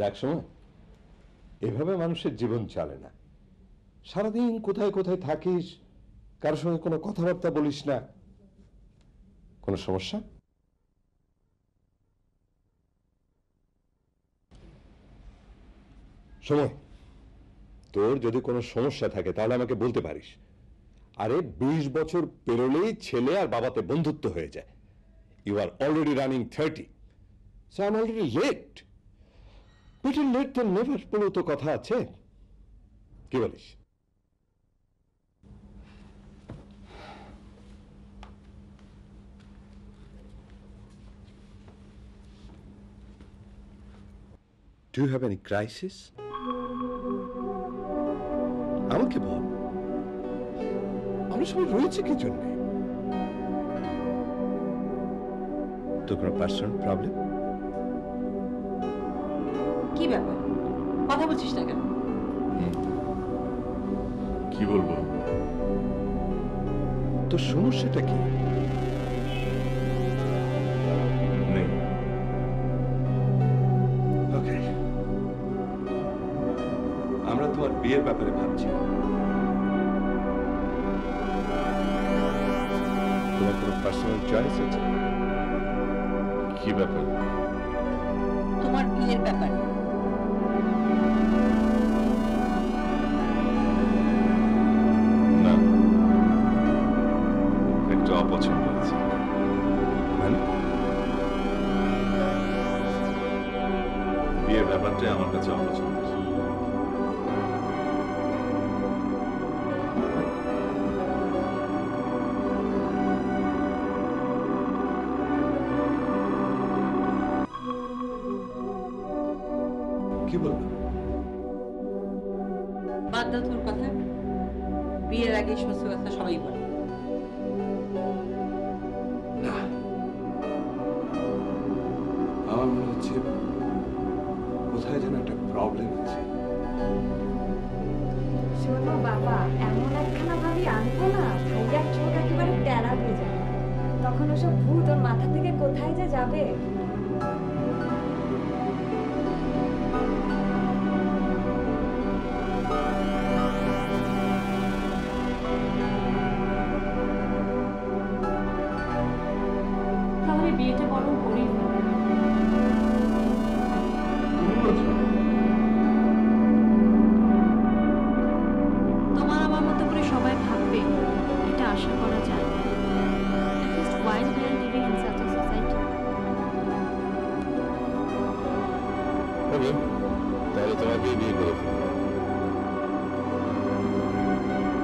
দেখ সময়, এভাবে মানুষের জীবন চলে না। সারাদিন কোথায় কোথায় থাকিস, কারোর সঙ্গে কোনো কথাবার্তা বলিস না। কোনো সমস্যা? সময়, তোর যদি কোনো সমস্যা থাকে তাহলে আমাকে বলতে পারিস। আরে 20 বছর পেরোলেই ছেলে আর বাবাতে বন্ধুত্ব হয়ে যায়। You are already running 30, so I am already late. Better late than never বলেও তো কথা আছে, কি বলিস? Do you have any crisis? আমাকে বল, আমরা সবাই রয়েছে কি জন্য? তোর কোনো পার্সোনাল প্রবলেম? কি ব্যাপার, কথা বলছিস না কেন? কি বলবো? তোর সমস্যাটা কি? নেই। ওকে, আমরা তোমার বিয়ের ব্যাপারে ভাবছি। তোমার কোনো পার্সোনাল চয়েস আছে? কি ব্যাপার? তোমার বিয়ের ব্যাপার। না, একটু অপছন্দ আছে। মানে? বিয়ের ব্যাপারটাই আমার কাছে অপছন্দের। কি বলবো? বাদ দাও তোর কথা। বিয়ের আগে এই সমস্ত কথা সবাই বলে। না, আমার মনে হচ্ছে কোথায় যেন একটা প্রবলেম আছে। শোনো বাবা, এমন একখানা ভাবি আনবো না, ভাইয়ার চোখ একেবারে টেরা হয়ে যাবে। তখন ওসব ভূত ওর মাথা থেকে কোথায় যে যাবে। তাহলে বিয়েটা বরং করেই ফেলো। তোমার আমার মতো করে সবাই ভাববে, এটা আশা করা যায় না। At least while we are living in such a society. ওকে, তাহলে তোমাকে বিয়ে করে ফেলবো।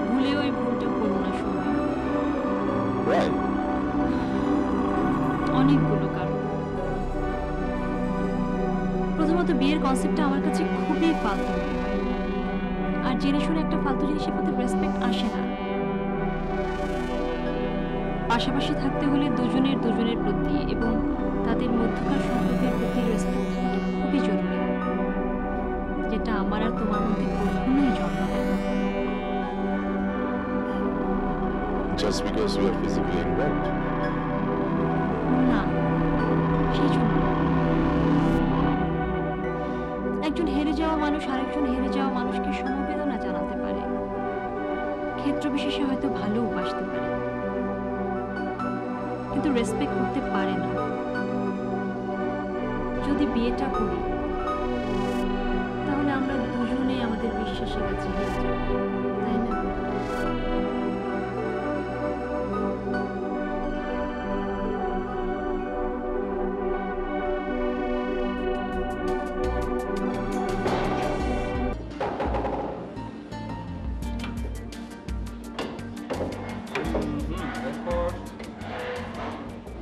ভুলে ওই ভুলটা করো না সময়। Why? অনেকগুলো কারণ। প্রথমত, বিয়ের কনসেপ্টটা আমার কাছে খুবই ফালতু মনে হয়। আর জেনে শুনে একটা ফালতু জিনিসের প্রতি রেসপেক্ট আসে না। পাশাপাশি থাকতে হলে দুজনের দুজনের প্রতি এবং তাদের মধ্যকার সম্পর্কের প্রতি রেসপেক্ট থাকা খুবই জরুরি, যেটা আমার আর তোমার মধ্যে কখনোই জন্ম নেয় না। Just because we are physically involved? না, সেই জন্য একজন হেরে যাওয়া মানুষ আরেকজন হেরে যাওয়া মানুষকে সমবেদনা জানাতে পারে, ক্ষেত্র বিশেষে হয়তো ভালোবাসতে পারে, কিন্তু রেসপেক্ট করতে পারে না। যদি বিয়েটা করি তাহলে আমরা দুজনেই আমাদের বিশ্বাসের কাছে হেরে যাব, তাই না?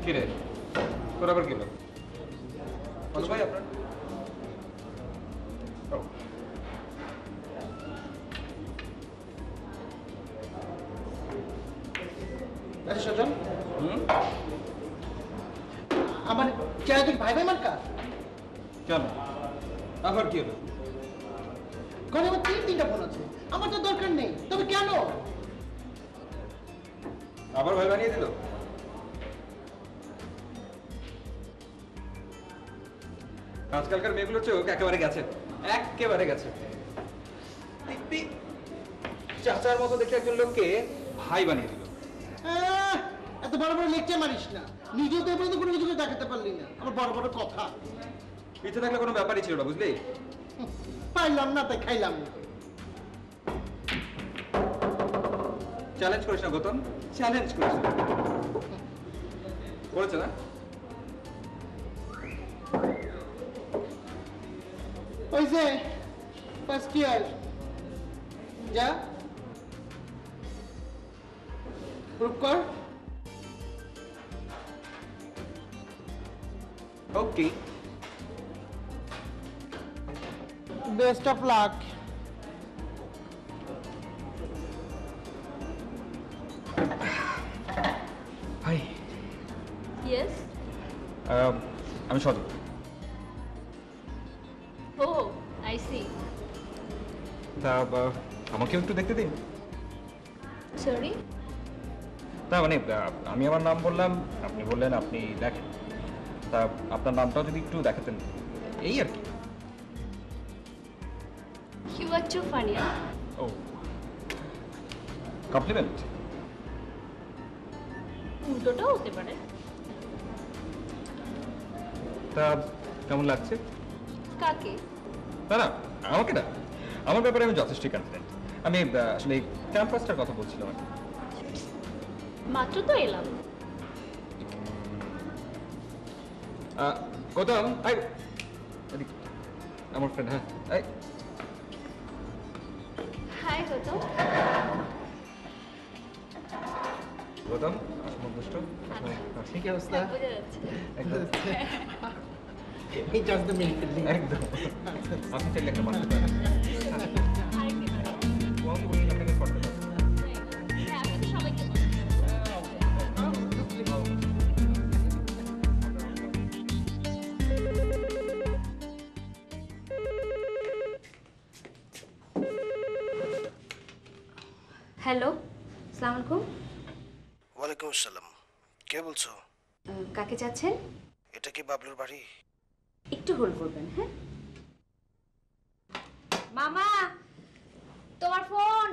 কিরে তোর আবার কি হলো? বলো ভাই আপনার। আচ্ছা সজন, আমার চেহারা কি ভাই ভাই মার্কা? কেন আবার কি হলো? ঘরে আমার তিনটা ফোন আছে, আমার তো দরকার নেই, তবে কেন আবার ভাই বানিয়ে দিল? আজকালকার মেয়েগুলোর চোখ একেবারে গেছে, একেবারে গেছে। দিব্যি চাচার মতো দেখে একজন লোককে ভাই বানিয়ে দিল। এত বড় বড় লেকচার মারিস না, নিজেও তো এ পর্যন্ত কোনো কিছু দেখাতে পারলি না, আমার বড় বড় কথা। পিছে থাকলে কোনো ব্যাপারই ছিল না, বুঝলি? পাইলাম না তাই খাইলাম না। চ্যালেঞ্জ করিস না গৌতম, চ্যালেঞ্জ করিস না। করেছে না? ওই যে ফার্স্ট ইয়ার যা প্রুভ কর। ওকে, বেস্ট অফ লাক। ভাই ইয়েস। আমি সদর। ও আই সি। তা আমাকেও একটু দেখতে দিন। সরি। তা মানে আমি আমার নাম বললাম, আপনি বললেন আপনি দেখেন, তা আপনার নামটাও যদি একটু দেখাতেন, এই আর কি। You are too funny. ও, কমপ্লিমেন্ট। উল্টোটাও হতে পারে। তা কেমন লাগছে? কাকে? না না, আমাকে না, আমার ব্যাপারে আমি যথেষ্ট কনফিডেন্ট। আমি আসলে ক্যাম্পাসটার কথা বলছিলাম আর কি। মাত্র তো এলাম। গৌতম, আই এদিকে, আমার ফ্রেন্ড। হ্যাঁ, আই হাই গৌতম। গৌতম, আমার দুষ্ট। কি অবস্থা? বোঝা যাচ্ছে। একদম এই জাস্ট দ্য মিনিট। একদম। আপনি চাইলে একটা মারতে পারেন। আরেকটি করে। ও আমাকে বললেন আপনাকে করতে পারেন। হ্যাঁ, আমি তো সবাইকে বলি। হ্যালো, আসসালামু আলাইকুম। ওয়ালাইকুম আসসালাম। কে বলছো? কাকে চাচ্ছেন? এটা কি বাবলুর বাড়ি? একটু হোল্ড করবেন। হ্যাঁ মামা, তোমার ফোন।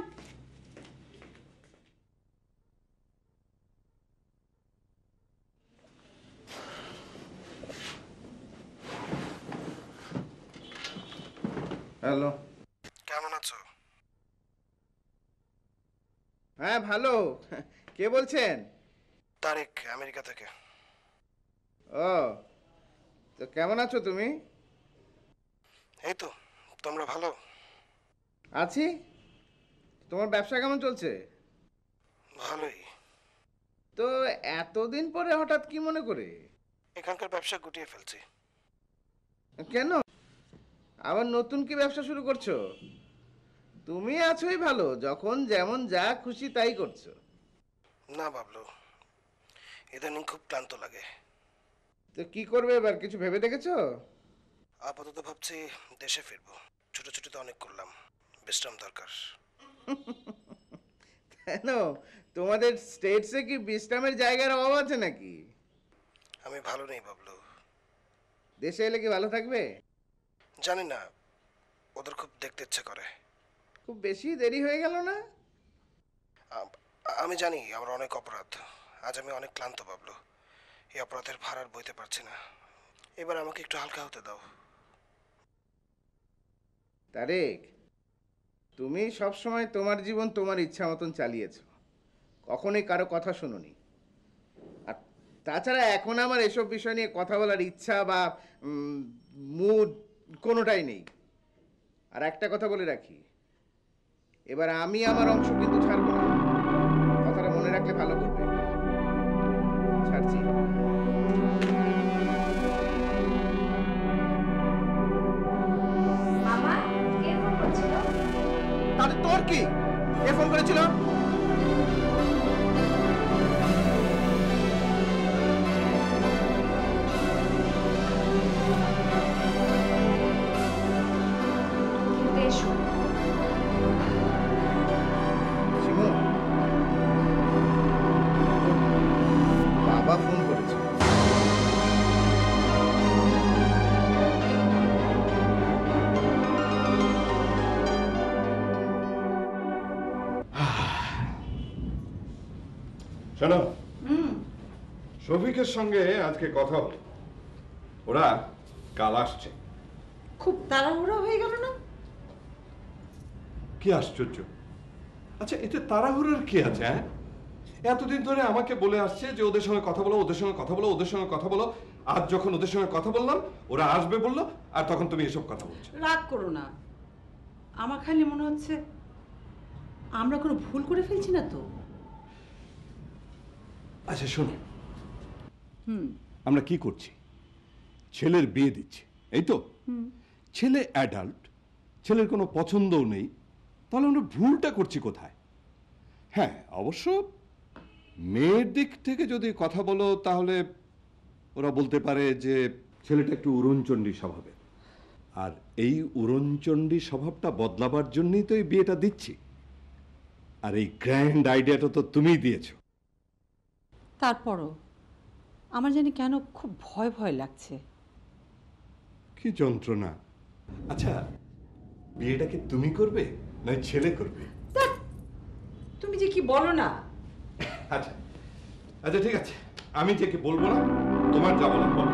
হ্যালো। কেমন আছো? হ্যাঁ ভালো। কে বলছেন? তারেক, আমেরিকা থেকে। ও, তো কেমন আছো তুমি? এই তো, তোমরা ভালো? আছি। তোমার ব্যবসা কেমন চলছে? ভালোই। তো এতদিন পরে হঠাৎ কি মনে করে? এখানকার ব্যবসা গুটিয়ে ফেলছি। কেন, আবার নতুন কি ব্যবসা শুরু করছো? তুমি আছোই ভালো, যখন যেমন যা খুশি তাই করছো। না বাবলু, ইদানিং খুব ক্লান্ত লাগে। তো কি করবে এবার, কিছু ভেবে দেখেছো? আপাতত ভাবছি দেশে ফিরবো। ছুটোছুটি তো অনেক করলাম, বিশ্রাম দরকার। কেন, তোমাদের স্টেটসে কি বিশ্রামের জায়গার অভাব আছে নাকি? আমি ভালো নেই বাবলু। দেশে এলে কি ভালো থাকবে? জানি না, ওদের খুব দেখতে ইচ্ছে করে। খুব বেশি দেরি হয়ে গেল না? আমি জানি আমার অনেক অপরাধ। আজ আমি অনেক ক্লান্ত বাবলু। এই অপরাধের ভার আর বইতে পারছি না। এবার আমাকে একটু হালকা হতে দাও। তারেক, তুমি সব সময় তোমার জীবন তোমার ইচ্ছা মতন চালিয়েছো, কখনোই কারো কথা শোনোনি। আর তাছাড়া এখন আমার এসব বিষয় নিয়ে কথা বলার ইচ্ছা বা মুড কোনোটাই নেই। আর একটা কথা বলে রাখি, এবার আমি আমার অংশ কিন্তু ছাড়বো না। কথাটা মনে রাখলে ভালো করবে। ছাড়ছি। মামা, কে ফোন করছিল? তাহলে তোর কি? কে ফোন করেছিল? এসো। শিমু, বাবা ফোন করেছে। শোনো, শফিকের সঙ্গে আজকে কথা হলো, ওরা কাল আসছে। খুব তাড়াহুড়ো হয়ে গেল না? কি আশ্চর্য! আচ্ছা, এতে তাড়াহুড়োর কি আছে? হ্যাঁ, এতদিন ধরে আমাকে বলে আসছে যে ওদের সঙ্গে কথা বলো, ওদের সঙ্গে কথা বলো, ওদের সঙ্গে কথা বলো। আজ যখন ওদের সঙ্গে কথা বললাম, ওরা আসবে বললো, আর তখন তুমি এসব কথা বলছো। রাগ করো না, আমার খালি মনে হচ্ছে আমরা কোনো ভুল করে ফেলছি না তো। আচ্ছা শোনো, আমরা কি করছি? ছেলের বিয়ে দিচ্ছি, এই তো। ছেলে অ্যাডাল্ট, ছেলের কোনো পছন্দও নেই, তাহলে আমরা ভুলটা করছি কোথায়? হ্যাঁ, অবশ্য মেয়ের দিক থেকে যদি কথা বলো, তাহলে ওরা বলতে পারে যে ছেলেটা একটু উড়নচণ্ডী স্বভাবের, আর এই উড়নচণ্ডী স্বভাবটা বদলাবার জন্যই তো এই বিয়েটা দিচ্ছি। আর এই গ্র্যান্ড আইডিয়াটা তো তুমিই দিয়েছো। তারপরও আমার জানি কেন খুব ভয় ভয় লাগছে। কি যন্ত্রণা! আচ্ছা, বিয়েটাকে তুমি করবে না ছেলে করবে? তুমি যে কি বলো না। আচ্ছা আচ্ছা, ঠিক আছে, আমি যে কি বলবো না, তোমার যা বলার বলো।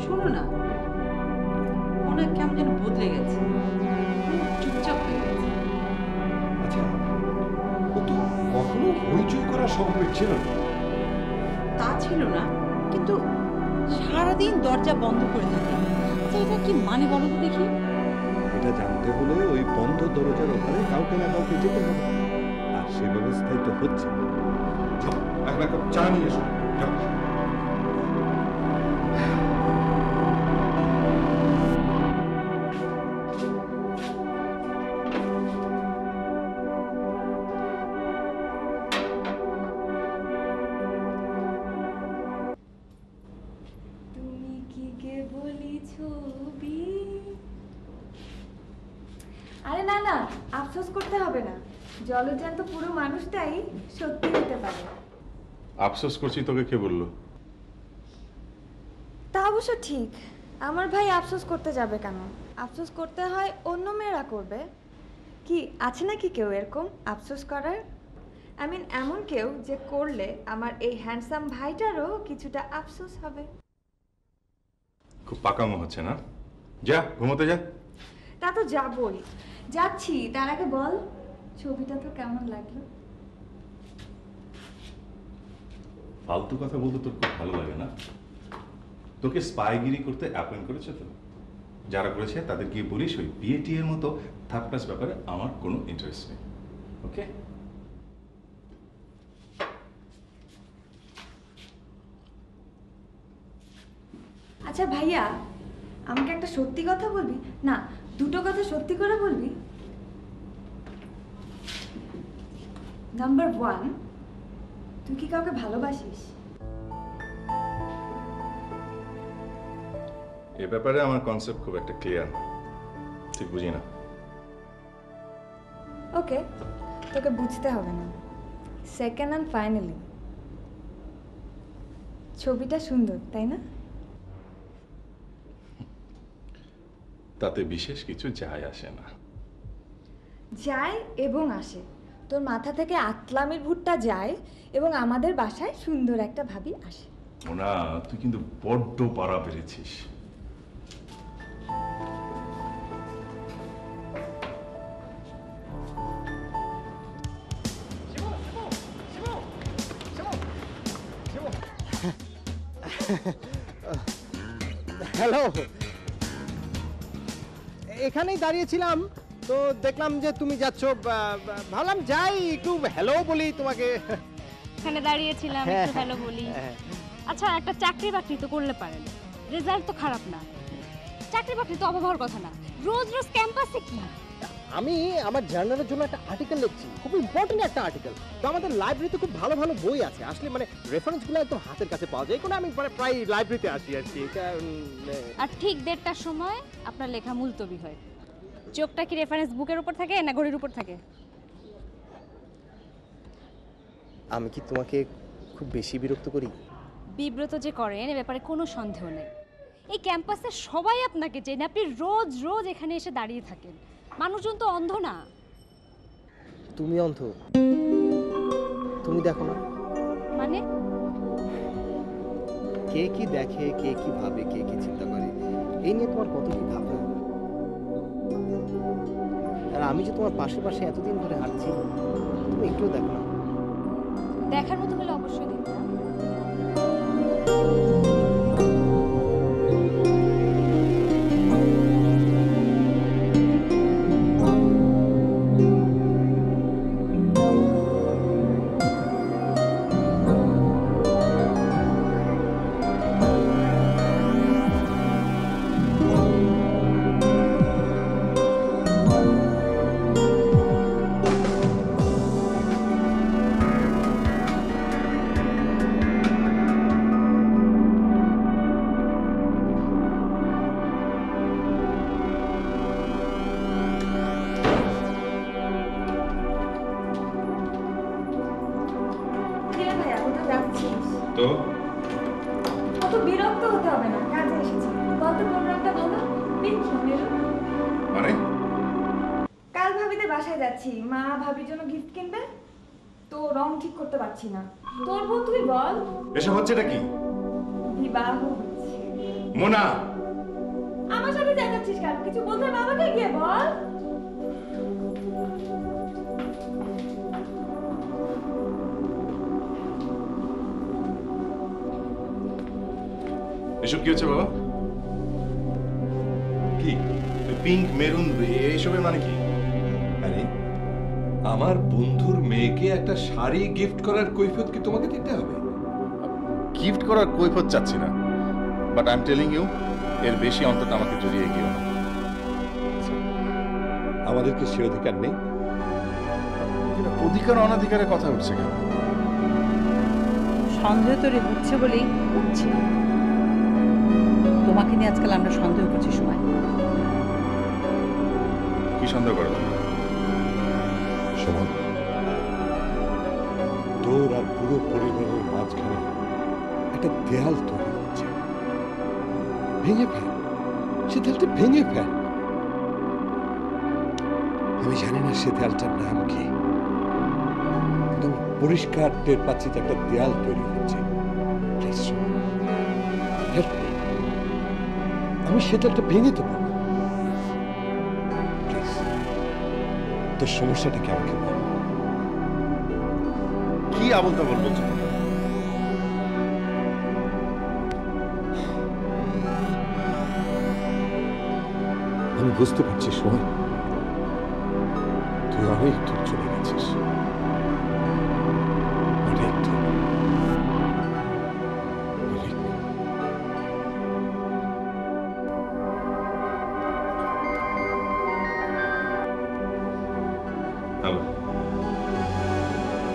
শোনো না, মনে হয় কেমন যেন বদলে গেছে, চুপচাপ হয়ে গেছে। আচ্ছা, ও তো কখনো হইচই করার স্বভাবের ছিল না। তা ছিল না, কিন্তু সারাদিন দরজা বন্ধ করে থাকে। আচ্ছা, এটা কি মানে বলো তো দেখি? এটা জানতে হলে ওই বন্ধ দরজার ওখানে কাউকে না কাউকে যেতে হবে, আর সে ব্যবস্থাই তো হচ্ছে। যাও, এখন এক কাপ চা নিয়ে এসো, যাও। তুমি কি কে বলি ছবি? আরে না না, আফসোস করতে হবে না। জলজ্যান্ত পুরো মানুষটাই সত্যি হতে পারে। আফসোস করছি তোকে কে বললো? তা অবশ্য ঠিক। আমার ভাই আফসোস করতে যাবে কেন? আফসোস করতে হয় অন্য মেয়েরা করবে। কি আছে নাকি কেউ এরকম আফসোস করার? আই মিন এমন কেউ যে করলে আমার এই হ্যান্ডসাম ভাইটারও কিছুটা আফসোস হবে। খুব পাকামো হচ্ছে না? যা ঘুমোতে যা। তা তো যাবই, যাচ্ছি। তার আগে বল, ছবিটা তো কেমন লাগলো? ফালতু কথা বলতে তোর খুব ভালো লাগে না? তোকে স্পাইগিরি করতে অ্যাপয়েন্ট করেছে তো? যারা করেছে তাদের গিয়ে বলিস ওই বিএটি এর মতো থার্ড ক্লাস ব্যাপারে আমার কোনো ইন্টারেস্ট নেই। ওকে? আচ্ছা ভাইয়া, আমাকে একটা সত্যি কথা বলবি? না, দুটো কথা সত্যি করে বলবি। নাম্বার 1, তুই কি কাউকে ভালোবাসিস? এ ব্যাপারে আমার কনসেপ্ট খুব একটা ক্লিয়ার না, ঠিক বুঝি না। ওকে, তোকে বুঝতে হবে না। সেকেন্ড অ্যান্ড ফাইনালি, ছবিটা সুন্দর, তাই না? তাতে বিশেষ কিছু যায় আসে না। যায় এবং আসে। তোর মাথা থেকে আতলামির ভুট্টা যায় এবং আমাদের বাসায় সুন্দর একটা ভাবি আসে। মোনা, তুই কিন্তু বড্ড পাড়া পেরেছিস। হ্যালো, এখানেই দাঁড়িয়েছিলাম তো দেখলাম যে তুমি যাচ্ছ। ভাবলাম যাই একটু হ্যালো বলি তোমাকে। এখানে দাঁড়িয়েছিলাম, একটু হ্যালো বলি। আচ্ছা, একটা চাকরি বাকরি তো করলে পারেন, রেজাল্ট তো খারাপ না। চাকরি বাকরি তো অভাব হওয়ার কথা না। রোজ রোজ ক্যাম্পাসে কি? আমি আমার জার্নালের জন্য একটা আর্টিকেল লিখছি, খুব ইম্পর্টেন্ট একটা আর্টিকেল। তো আমাদের লাইব্রেরিতে খুব ভালো ভালো বই আছে, আসলে মানে রেফারেন্সগুলো একদম হাতের কাছে পাওয়া যায়, কোনো আমি মানে প্রায় লাইব্রেরিতে আসি আর কি। আর ঠিক 1:30টার সময় আপনার লেখা মুলতবি হয়। চোখটা কি রেফারেন্স বুকের উপর থাকে না ঘড়ির উপর থাকে? আমি কি তোমাকে খুব বেশি বিরক্ত করি? বিব্রত যে করেন এ ব্যাপারে কোনো সন্দেহ নেই। এই ক্যাম্পাসে সবাই আপনাকে চেনে, আপনি রোজ রোজ এখানে এসে দাঁড়িয়ে থাকেন। মানুষজন তো অন্ধ না। তুমি অন্ধ? তুমি দেখো না মানে? কে কি দেখে, কে কি ভাবে, কে কি চিন্তা করে, এই নিয়ে তোমার কত কি ভাবনা। আর আমি যে তোমার পাশে পাশে এতদিন ধরে হাঁটছি, তুমি একটুও দেখো না। দেখার মতো হলে অবশ্যই দেখতাম। কিরে ভাইয়া, কোথায় যাচ্ছিস? তো অত বিরক্ত হতে হবে না, কাজে এসেছি। গত প্রোগ্রামটা ভালো বিচ্ছু মেরু। মানে কাল ভাবিতে বাসায় যাচ্ছি, মা ভাবির জন্য গিফট কিনবে, তো রং ঠিক করতে পারছি না। তোর বউ তুই বল। এসব হচ্ছেটা কি? বিবাহ হচ্ছে। মোনা, আমার সাথে দেখাচ্ছিস কেন? কিছু বলতে বাবাকে গিয়ে বল। এসব কি হচ্ছে বাবা? কি পিঙ্ক মেরুন এইসবের মানে কি? আরে আমার বন্ধুর মেয়েকে একটা শাড়ি গিফট করার কৈফিয়ত কি তোমাকে দিতে হবে? গিফট করার কৈফিয়ত চাচ্ছি না, but I am telling you, এর বেশি অন্তত আমাকে জড়িয়ে গিয়েও না। আমাদেরকে সে অধিকার নেই? অধিকার অনাধিকারের কথা উঠছে কেন? সন্দেহ তৈরি হচ্ছে বলেই হচ্ছে। তোমাকে নিয়ে আজকাল আমরা সন্দেহ করছি সময়। কি সন্দেহ করো তোমরা? শোনো, তোর আর পুরো পরিবারের মাঝখানে একটা দেয়াল তৈরি হচ্ছে। ভেঙে ফেল, সে দেয়ালটা ভেঙে ফেল। আমি জানি না সে দেয়ালটার নাম কি, কিন্তু আমি পরিষ্কার টের পাচ্ছি যে একটা দেয়াল তৈরি হচ্ছে। Please, help me. আমি সে দেয়ালটা ভেঙে দেবো। প্লিজ, তোর সমস্যাটা কি আমাকে বল। কি আবল তাবল বলছো? আমি বুঝতে পারছি সময়, তুই অনেক দূর চলে গেছিস, অনেক দূর, অনেক। হ্যালো,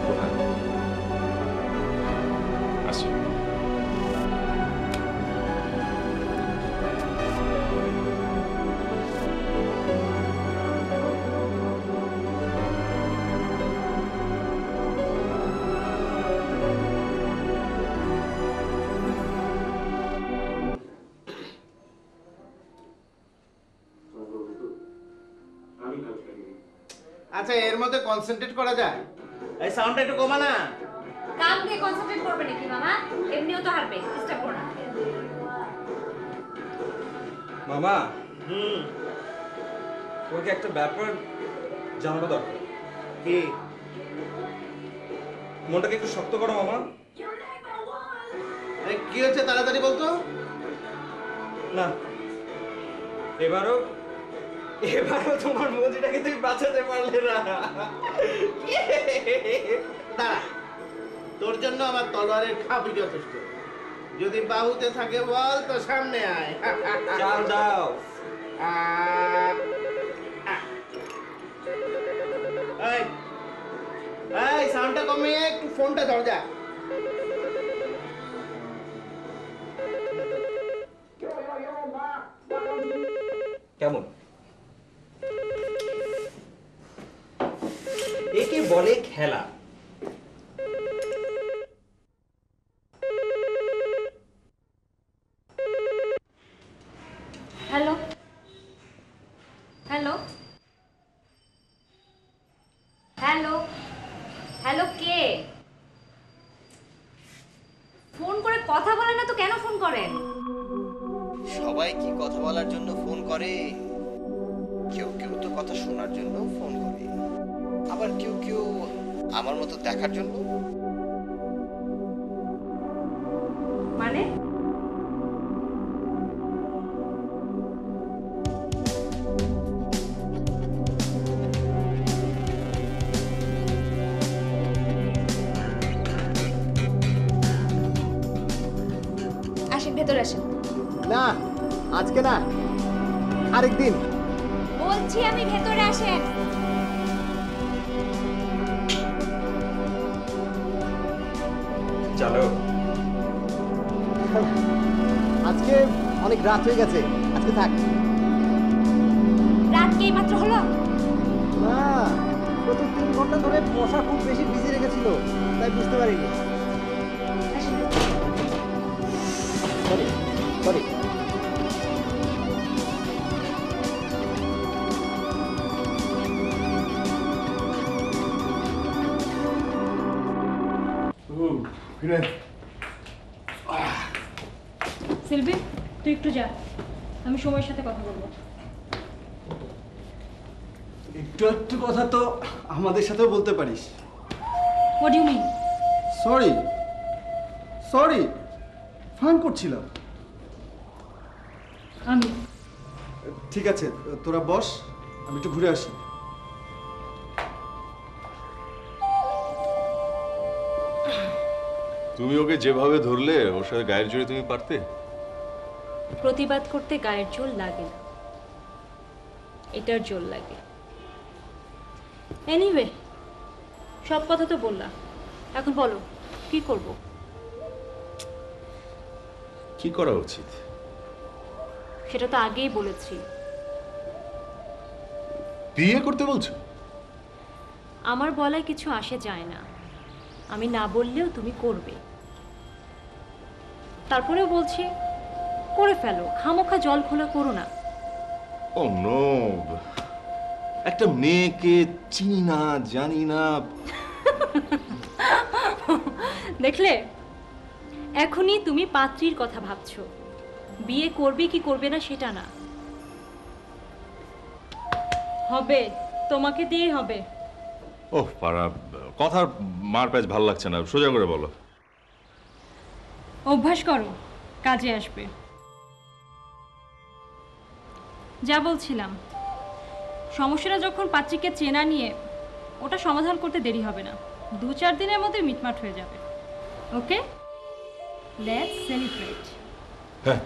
কোথায়? আসছি। আচ্ছা, এর মধ্যে কনসেন্ট্রেট করা যায়? এই সাউন্ডটা একটু কমা না। কাম দিয়ে কনসেন্ট্রেট করবে নাকি মামা? এমনিও তো হারবে, ডিস্টার্ব করো না। মামা, তোমাকে একটা ব্যাপার জানানো দরকার। কি? মনটাকে একটু শক্ত করো মামা। আরে কি হচ্ছে তাড়াতাড়ি বলতো? না, এবারও তোমার মজিটাকে তুমি বাঁচাতে পারলে না। দাঁড়া, তোর জন্য আমার তলোয়ারের খাবি যথেষ্ট। যদি বাহুতে থাকে বল তো সামনে আয়। চাল দাও। এই সাউন্ডটা কমিয়ে একটু ফোনটা ধর যা। কেমন? একে বলে খেলা। হ্যালো হ্যালো হ্যালো হ্যালো, কে? সবাই কি কথা বলার জন্য ফোন করে? কেউ কেউ তো কথা শোনার জন্য ফোন করে, আবার কেউ কেউ আমার মতো দেখার জন্য। মানে আসেন, ভেতরে আসেন। না, আজকে না, আরেকদিন। বলছি আমি, ভেতরে আসেন। চলো। আজকে অনেক রাত হয়ে গেছে, আজকে থাক। রাত কি মাত্র হলো? না, গত 3 ঘন্টা ধরে মশা খুব বেশি বিজি রেখেছিল, তাই বুঝতে পারিনি। আসেন। Sorry sorry. সিলভি, তুই একটু যা, আমি সময়ের সাথে কথা বলবো। একটু একটু কথা তো আমাদের সাথেও বলতে পারিস। What do you mean? Sorry sorry, fun করছিলাম। আমি ঠিক আছে, তোরা বস, আমি একটু ঘুরে আসি। তুমি ওকে যেভাবে ধরলে ওর সাথে গায়ের জোরে তুমি পারতে? প্রতিবাদ করতে গায়ের জোর লাগে না, এটার জোর লাগে। এনিওয়ে, সব কথা তো বললাম, এখন বলো কি করব? কি করা উচিত? সেটা তো আগেই বলেছি। বিয়ে করতে বলছো? আমার বলায় কিছু আসে যায় না, আমি না বললেও তুমি করবে। তারপরেও বলছি, করে ফেলো, খামোখা জল খোলা করো না। ও নো, একটা মেয়েকে চিনি না জানি না। দেখলে, এখনই তুমি পাত্রীর কথা ভাবছো, বিয়ে করবে কি করবে না সেটা না। হবে, তোমাকে দিয়ে হবে। ওহ পারা, কথার মার প্যাচ ভালো লাগছে না, সোজা করে বলো। অভ্যাস করো, কাজে আসবে। যা বলছিলাম, সমস্যাটা যখন পাত্রীকে চেনা নিয়ে, ওটা সমাধান করতে দেরি হবে না, 2-4 দিনের মধ্যে মিটমাট হয়ে যাবে। ওকে, লেটস সেলিব্রেট। হ্যাঁ,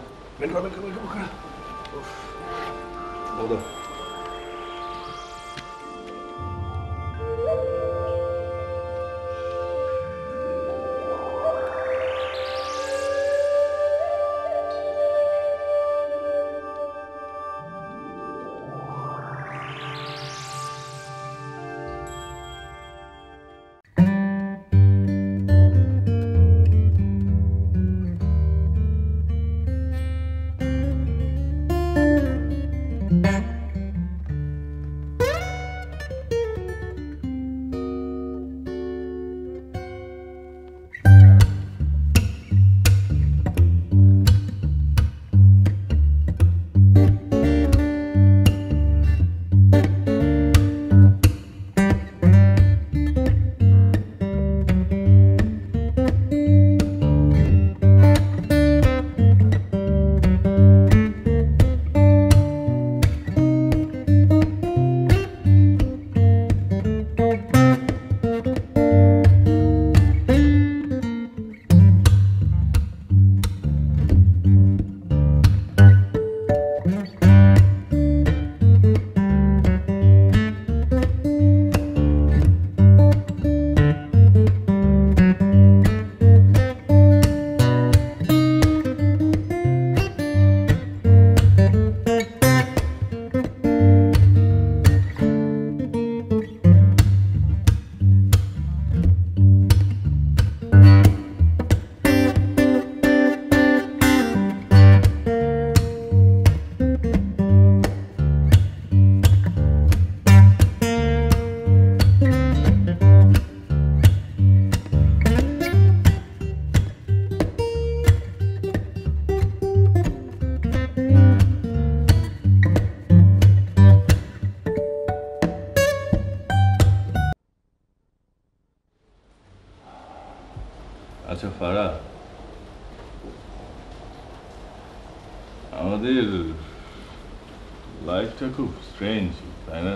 লাইফটা খুব স্ট্রেঞ্জ, তাই না?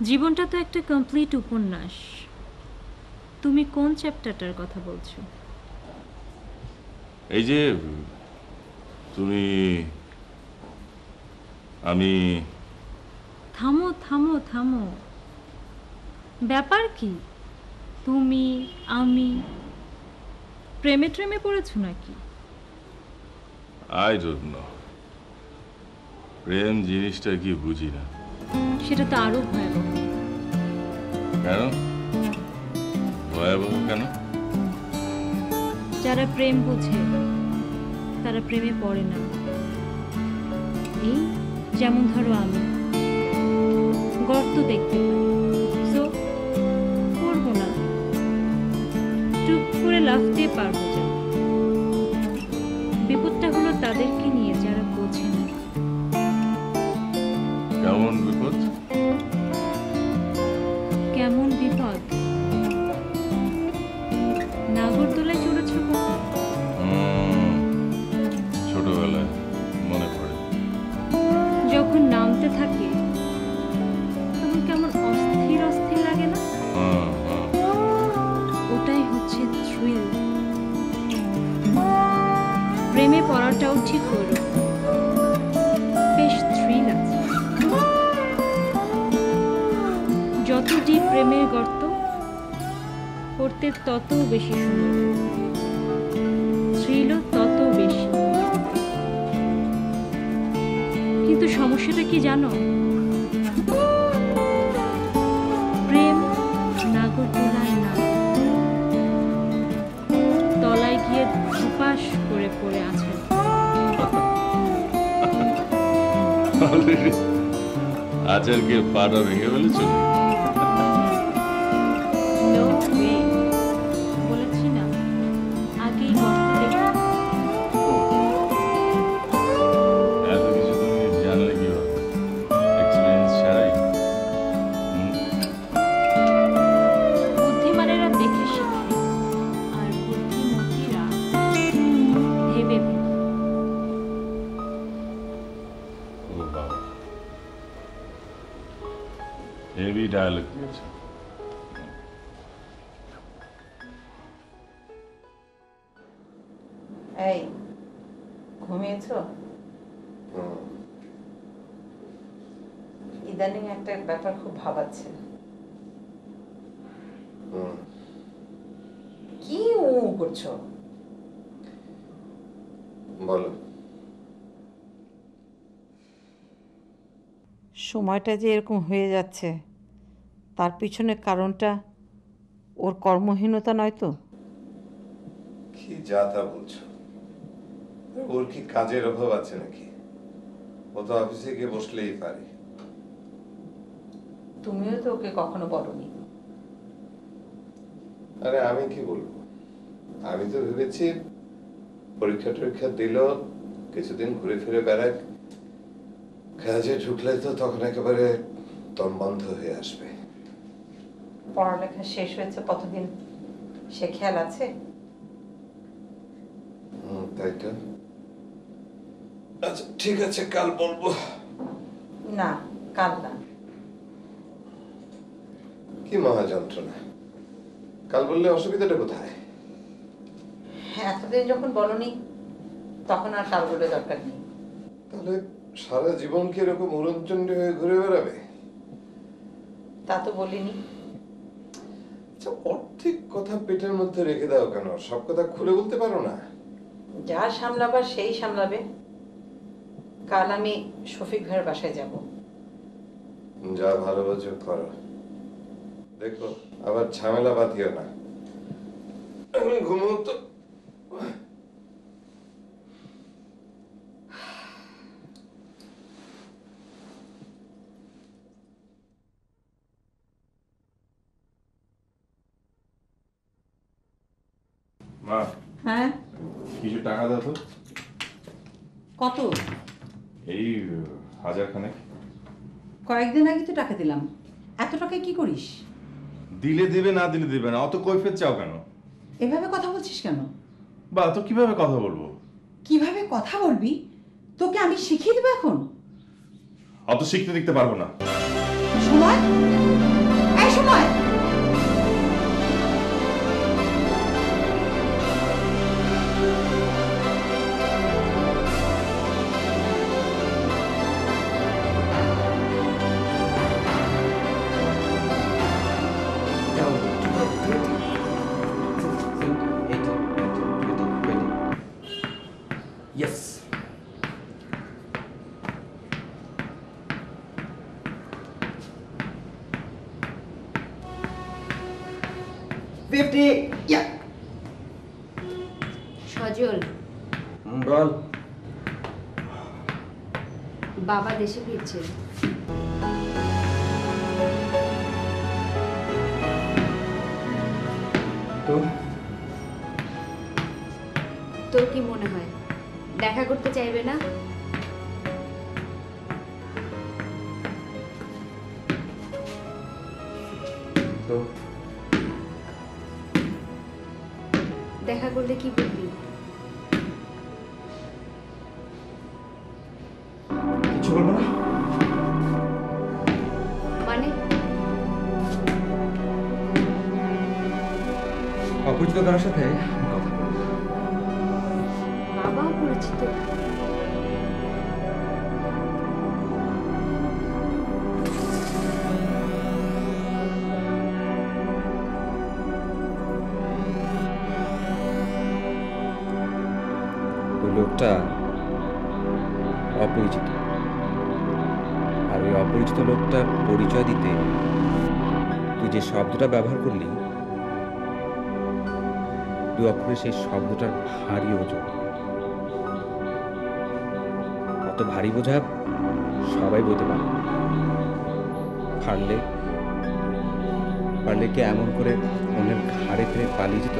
জীবনটা তো একটা কমপ্লিট উপন্যাস। তুমি কোন চ্যাপ্টারটার কথা বলছো? এই যে তুমি, আমি, থামো থামো থামো, ব্যাপার কি? তুমি, আমি প্রেমে ট্রেমে পড়েছো নাকি? আই ডোন্ট নো, প্রেম জিনিসটা কি বুঝি না। সেটা তো আরো ভয়াবহ। কেন ভয়াবহ কেন? যারা প্রেম বুঝে তারা প্রেমে পড়ে না। এই যেমন ধরো আমি গর্ত দেখতে পাই, সো করবো না, চুপ করে লাফতে পারবো। যা বিপদটা হলো তাদেরকে নিয়ে যারা বোঝে না। কেমন বিপদ? কেমন বিপদ? নাগরদোলায় চড়েছ কখন? ছোটবেলায় মনে পড়ে। যখন নামতে থাকে তখন কেমন অস্থির অস্থির লাগে না? ওটাই হচ্ছে থ্রিল। প্রেমে পড়াটাও ঠিক হলো, বেশ থ্রিল আছে। যত ডিপ প্রেমের গর্ত, পড়তে তত বেশি সুন্দর, থ্রিলও তত বেশি। কিন্তু সমস্যাটা কি জানো? প্রেম নাগরদোলায় না, তলায় গিয়ে ধপাস করে পড়ে আছে। আচারকে পাটা ভেঙে ফেলেছ? No way, বলেছি না আগেই গর্ত দেখে। এত কিছু তুমি জানলে কি হবে? এক্সপিরিয়েন্স ছাড়াই? বুদ্ধিমানেরা দেখে শিখে, আর বুদ্ধিমতীরা ভেবে ভেবে। ও বাবা, হেভি ডায়ালগ দিয়েছে। এই ঘুমিয়েছো? ইদানিং একটা ব্যাপার খুব ভাবাচ্ছে। কি করছো? বলো। সময়টা যে এরকম হয়ে যাচ্ছে তার পিছনে কারণটা ওর কর্মহীনতা নয় তো? কি যা তা বলছো? ওর কি কাজের অভাব আছে নাকি? ও তো অফিসে গিয়ে বসলেই পারে। তুমিও তো ওকে কখনো বলোনি। আরে আমি কি বলবো, আমি তো ভেবেছি পরীক্ষা টরীক্ষা দিল, কিছুদিন ঘুরে ফিরে বেড়াক, কাজে ঢুকলে তো তখন একেবারে দম বন্ধ হয়ে আসবে। পড়ালেখা শেষ হয়েছে কতদিন সে খেয়াল আছে? তাই তো। আচ্ছা ঠিক আছে, কাল বলবো। না, কাল না। কি মহা যন্ত্রণা, কাল বললে অসুবিধাটা কোথায়? এতদিন যখন বলনি তখন আর কাল বলে দরকার নেই। তাহলে সারা জীবন কি এরকম উড়নচণ্ডী হয়ে ঘুরে বেড়াবে? তা তো বলিনি। আচ্ছা, অর্ধেক কথা পেটের মধ্যে রেখে দাও কেন? সব কথা খুলে বলতে পারো না? যা সামলাবার সেই সামলাবে। কাল আমি শফিক ভাইয়ের বাসায় যাব। যা ভালো বোঝো করো, দেখো আবার ঝামেলা বাঁধিও না। আমি ঘুমো তো। মা, হ্যাঁ, কিছু টাকা দাও তো। কত? এই 1000 খানেক। কয়েকদিন আগে তো টাকা দিলাম, এত টাকায় কি করিস? দিলে দেবে, না দিলে দেবে না, অত কৈফিয়ত চাও কেন? এভাবে কথা বলছিস কেন? বা তো কিভাবে কথা বলবো? কিভাবে কথা বলবি? তোকে আমি শিখিয়ে দেবো এখন? অত শিখতে দেখতে পারবো না। সময়, এই সময়। Yes. Yeah. সজল, বল। বাবা দেশে ফিরছে। তো তোর কি মনে হয় দেখা করতে চাইবে না? তো দেখা করলে কি বলবি? কিছু বলবো না। মানে অপরিচিত কারোর সাথে কথা বলবো। বাবাও পরিচিত। ওই লোকটা অপরিচিত, আর ওই অপরিচিত লোকটার পরিচয় দিতে তুই যে শব্দটা ব্যবহার করলি, তুই অক্ষরে সেই শব্দটার ভারী ওজন। অত ভারী বোঝা সবাই বলতে পারে। পারলে পারলে কি এমন করে অন্যের ঘাড়ে ফিরে পালিয়ে যেত?